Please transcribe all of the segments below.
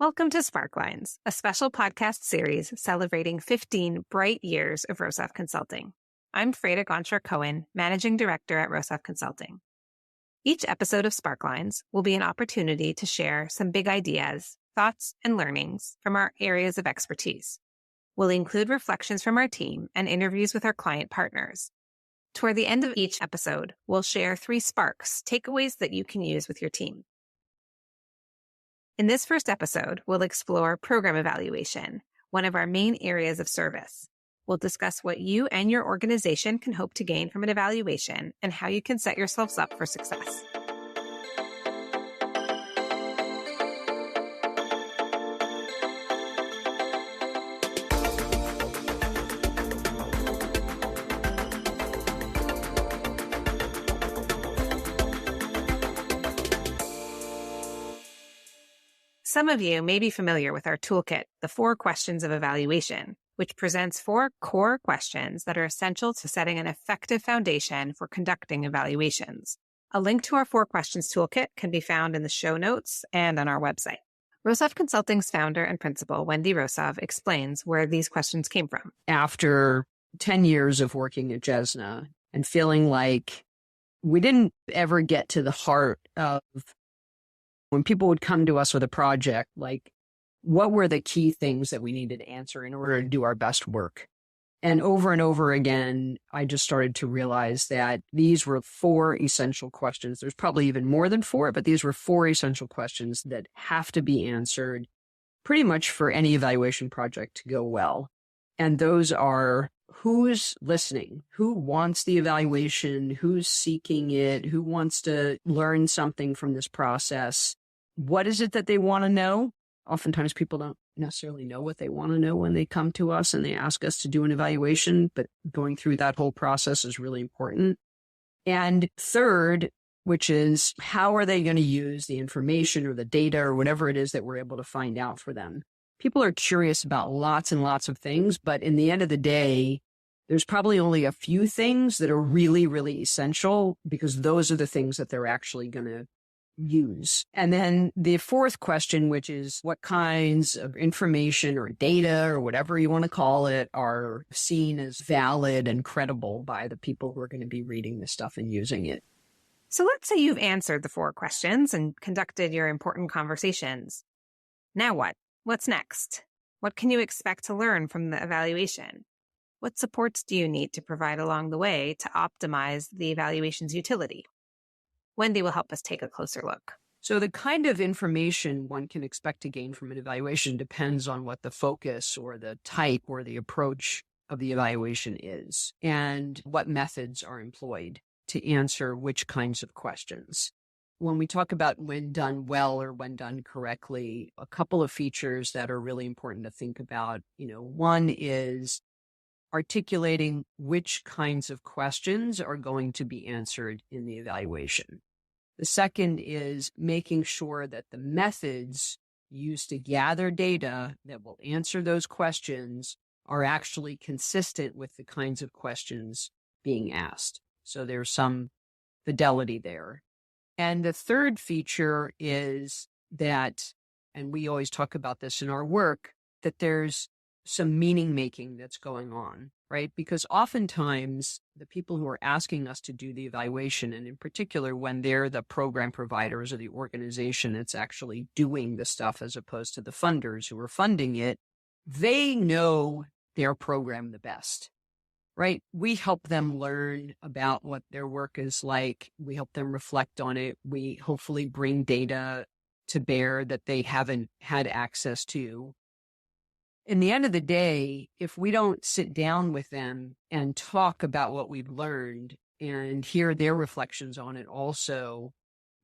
Welcome to Sparklines, a special podcast series celebrating 15 bright years of Rosov Consulting. I'm Freda Gonchar-Cohen, Managing Director at Rosov Consulting. Each episode of Sparklines will be an opportunity to share some big ideas, thoughts, and learnings from our areas of expertise. We'll include reflections from our team and interviews with our client partners. Toward the end of each episode, we'll share 3 sparks, takeaways that you can use with your team. In this first episode, we'll explore program evaluation, one of our main areas of service. We'll discuss what you and your organization can hope to gain from an evaluation and how you can set yourselves up for success. Some of you may be familiar with our toolkit, the 4 Questions of Evaluation, which presents 4 core questions that are essential to setting an effective foundation for conducting evaluations. A link to our 4 Questions toolkit can be found in the show notes and on our website. Rosov Consulting's founder and principal, Wendy Rosov, explains where these questions came from. After 10 years of working at Jesna and feeling like we didn't ever get to the heart of when people would come to us with a project, like what were the key things that we needed to answer in order to do our best work? And over again, I just started to realize that these were 4 essential questions. There's probably even more than 4, but these were 4 essential questions that have to be answered pretty much for any evaluation project to go well. And those are: who's listening? Who wants the evaluation? Who's seeking it? Who wants to learn something from this process? What is it that they want to know? Oftentimes people don't necessarily know what they want to know when they come to us and they ask us to do an evaluation, but going through that whole process is really important. And third, which is how are they going to use the information or the data or whatever it is that we're able to find out for them? People are curious about lots and lots of things, but in the end of the day, there's probably only a few things that are really, really essential because those are the things that they're actually going to use. And then the 4th question, which is what kinds of information or data or whatever you want to call it are seen as valid and credible by the people who are going to be reading this stuff and using it. So let's say you've answered the 4 questions and conducted your important conversations. Now what? What's next? What can you expect to learn from the evaluation? What supports do you need to provide along the way to optimize the evaluation's utility? Wendy will help us take a closer look. So the kind of information one can expect to gain from an evaluation depends on what the focus or the type or the approach of the evaluation is and what methods are employed to answer which kinds of questions. When we talk about when done well or when done correctly, a couple of features that are really important to think about, one is articulating which kinds of questions are going to be answered in the evaluation. The second is making sure that the methods used to gather data that will answer those questions are actually consistent with the kinds of questions being asked. So there's some fidelity there. And the third feature is that, and we always talk about this in our work, that there's some meaning making that's going on, right? Because oftentimes the people who are asking us to do the evaluation, and in particular when they're the program providers or the organization that's actually doing the stuff as opposed to the funders who are funding it, they know their program the best, right? We help them learn about what their work is like. We help them reflect on it. We hopefully bring data to bear that they haven't had access to. In the end of the day, if we don't sit down with them and talk about what we've learned and hear their reflections on it also,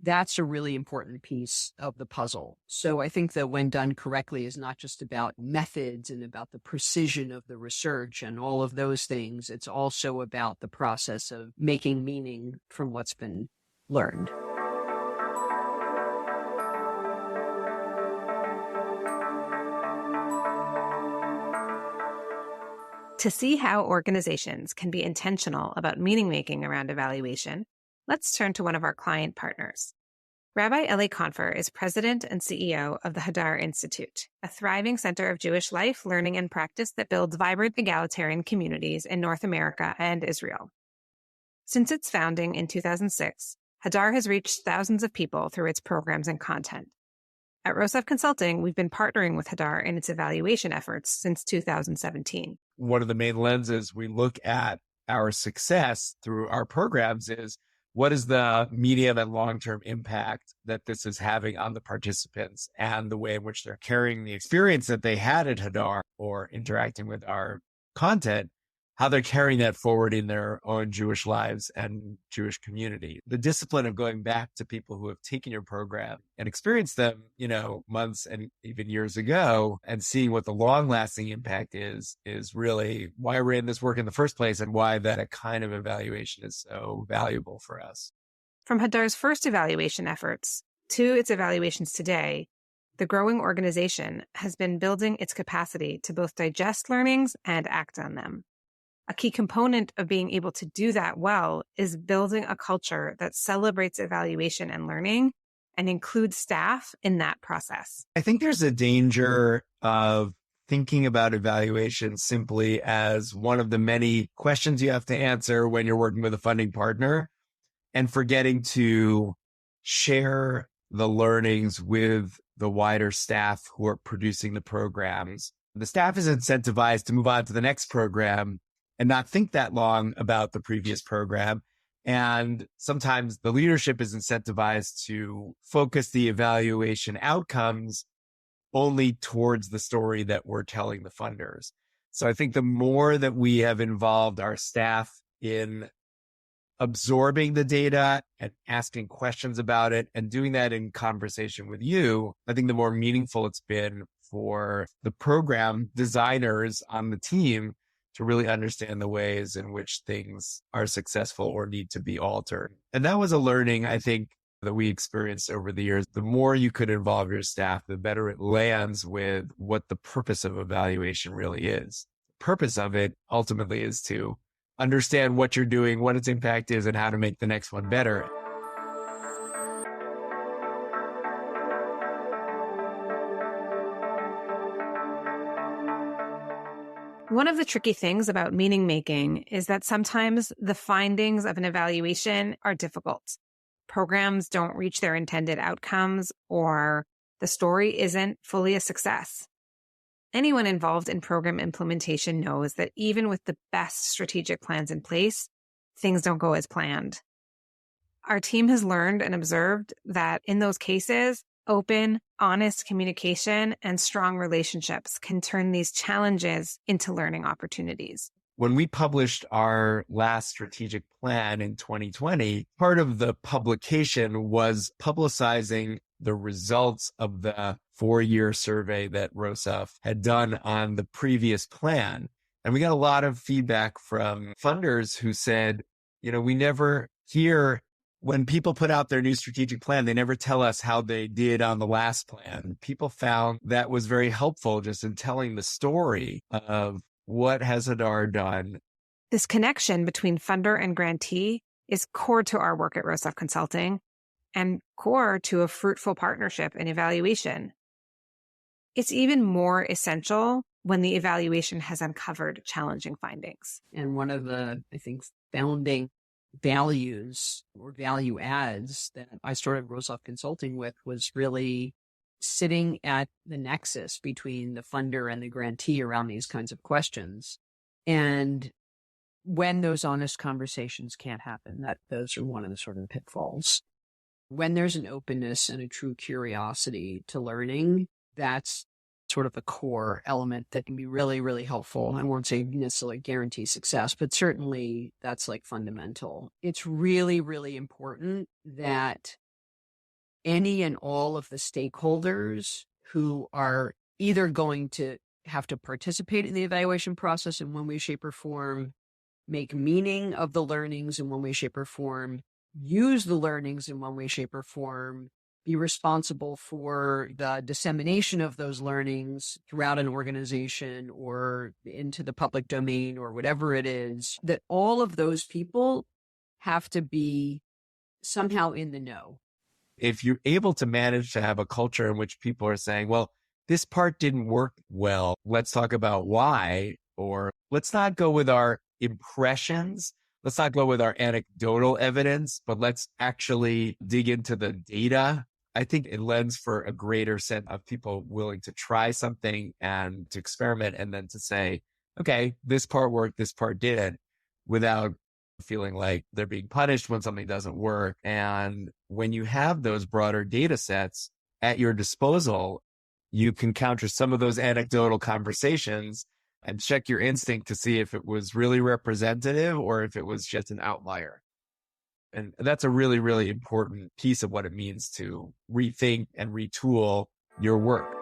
that's a really important piece of the puzzle. So I think that when done correctly is not just about methods and about the precision of the research and all of those things. It's also about the process of making meaning from what's been learned. To see how organizations can be intentional about meaning-making around evaluation, let's turn to one of our client partners. Rabbi Elie Kaunfer is president and CEO of the Hadar Institute, a thriving center of Jewish life, learning, and practice that builds vibrant egalitarian communities in North America and Israel. Since its founding in 2006, Hadar has reached thousands of people through its programs and content. At Rosov Consulting, we've been partnering with Hadar in its evaluation efforts since 2017. One of the main lenses we look at our success through our programs is what is the medium and long-term impact that this is having on the participants and the way in which they're carrying the experience that they had at Hadar or interacting with our content, how they're carrying that forward in their own Jewish lives and Jewish community. The discipline of going back to people who have taken your program and experienced them, months and even years ago, and seeing what the long-lasting impact is really why we're in this work in the first place and why that kind of evaluation is so valuable for us. From Hadar's first evaluation efforts to its evaluations today, the growing organization has been building its capacity to both digest learnings and act on them. A key component of being able to do that well is building a culture that celebrates evaluation and learning and includes staff in that process. I think there's a danger of thinking about evaluation simply as one of the many questions you have to answer when you're working with a funding partner and forgetting to share the learnings with the wider staff who are producing the programs. The staff is incentivized to move on to the next program and not think that long about the previous program. And sometimes the leadership is incentivized to focus the evaluation outcomes only towards the story that we're telling the funders. So I think the more that we have involved our staff in absorbing the data and asking questions about it and doing that in conversation with you, I think the more meaningful it's been for the program designers on the team to really understand the ways in which things are successful or need to be altered. And that was a learning, I think, that we experienced over the years. The more you could involve your staff, the better it lands with what the purpose of evaluation really is. The purpose of it ultimately is to understand what you're doing, what its impact is, and how to make the next one better. One of the tricky things about meaning making is that sometimes the findings of an evaluation are difficult. Programs don't reach their intended outcomes, or the story isn't fully a success. Anyone involved in program implementation knows that even with the best strategic plans in place, things don't go as planned. Our team has learned and observed that in those cases, open, honest communication and strong relationships can turn these challenges into learning opportunities. When we published our last strategic plan in 2020, part of the publication was publicizing the results of the 4-year survey that Rosov had done on the previous plan. And we got a lot of feedback from funders who said, we never hear when people put out their new strategic plan, they never tell us how they did on the last plan. People found that was very helpful just in telling the story of what has Hadar done. This connection between funder and grantee is core to our work at Rosov Consulting and core to a fruitful partnership and evaluation. It's even more essential when the evaluation has uncovered challenging findings. And one of the, I think, founding values or value adds that I started Rosov Consulting with was really sitting at the nexus between the funder and the grantee around these kinds of questions. And when those honest conversations can't happen, those are one of the sort of pitfalls. When there's an openness and a true curiosity to learning, that's sort of a core element that can be really, really helpful. I won't say necessarily guarantee success, but certainly that's like fundamental. It's really, really important that any and all of the stakeholders who are either going to have to participate in the evaluation process in one way, shape, or form, make meaning of the learnings in one way, shape, or form, use the learnings in one way, shape, or form, be responsible for the dissemination of those learnings throughout an organization or into the public domain or whatever it is, that all of those people have to be somehow in the know. if you're able to manage to have a culture in which people are saying, well, this part didn't work well, let's talk about why, or let's not go with our impressions. Let's not go with our anecdotal evidence, but let's actually dig into the data. I think it lends for a greater set of people willing to try something and to experiment and then to say, okay, this part worked, this part didn't, without feeling like they're being punished when something doesn't work. And when you have those broader data sets at your disposal, you can counter some of those anecdotal conversations and check your instinct to see if it was really representative or if it was just an outlier. And that's a really, really important piece of what it means to rethink and retool your work.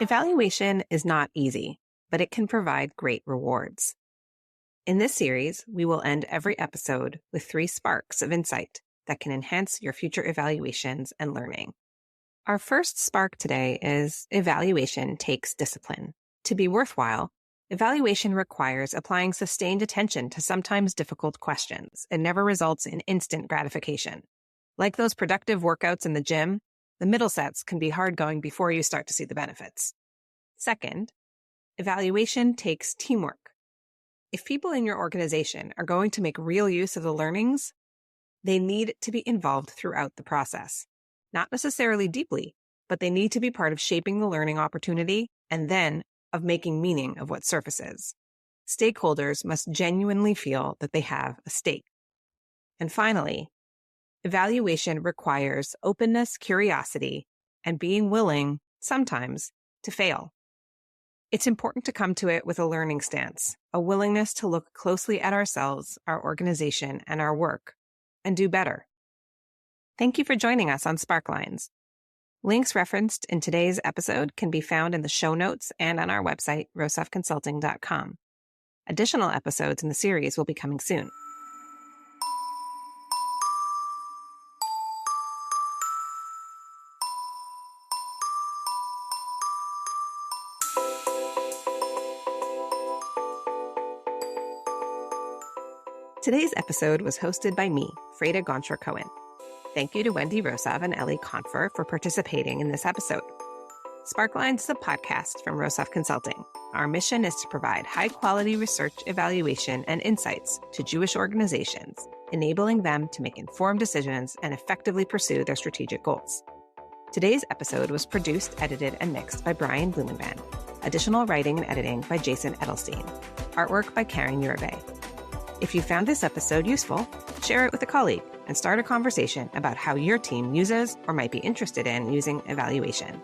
Evaluation is not easy, but it can provide great rewards. In this series, we will end every episode with 3 sparks of insight that can enhance your future evaluations and learning. Our first spark today is evaluation takes discipline. To be worthwhile, evaluation requires applying sustained attention to sometimes difficult questions. It never results in instant gratification. Like those productive workouts in the gym, the middle sets can be hard going before you start to see the benefits. Second, evaluation takes teamwork. If people in your organization are going to make real use of the learnings, they need to be involved throughout the process. Not necessarily deeply, but they need to be part of shaping the learning opportunity and then of making meaning of what surfaces. Stakeholders must genuinely feel that they have a stake. And finally, evaluation requires openness, curiosity, and being willing, sometimes, to fail. It's important to come to it with a learning stance, a willingness to look closely at ourselves, our organization, and our work, and do better. Thank you for joining us on Sparklines. Links referenced in today's episode can be found in the show notes and on our website, rosovconsulting.com. Additional episodes in the series will be coming soon. Today's episode was hosted by me, Freda Gauncher-Cohen. Thank you to Wendy Rosov and Elie Kaunfer for participating in this episode. Sparklines is a podcast from Rosov Consulting. Our mission is to provide high-quality research, evaluation, and insights to Jewish organizations, enabling them to make informed decisions and effectively pursue their strategic goals. Today's episode was produced, edited, and mixed by Brian Blumenband. Additional writing and editing by Jason Edelstein. Artwork by Karen Uribe. If you found this episode useful, share it with a colleague and start a conversation about how your team uses or might be interested in using evaluation.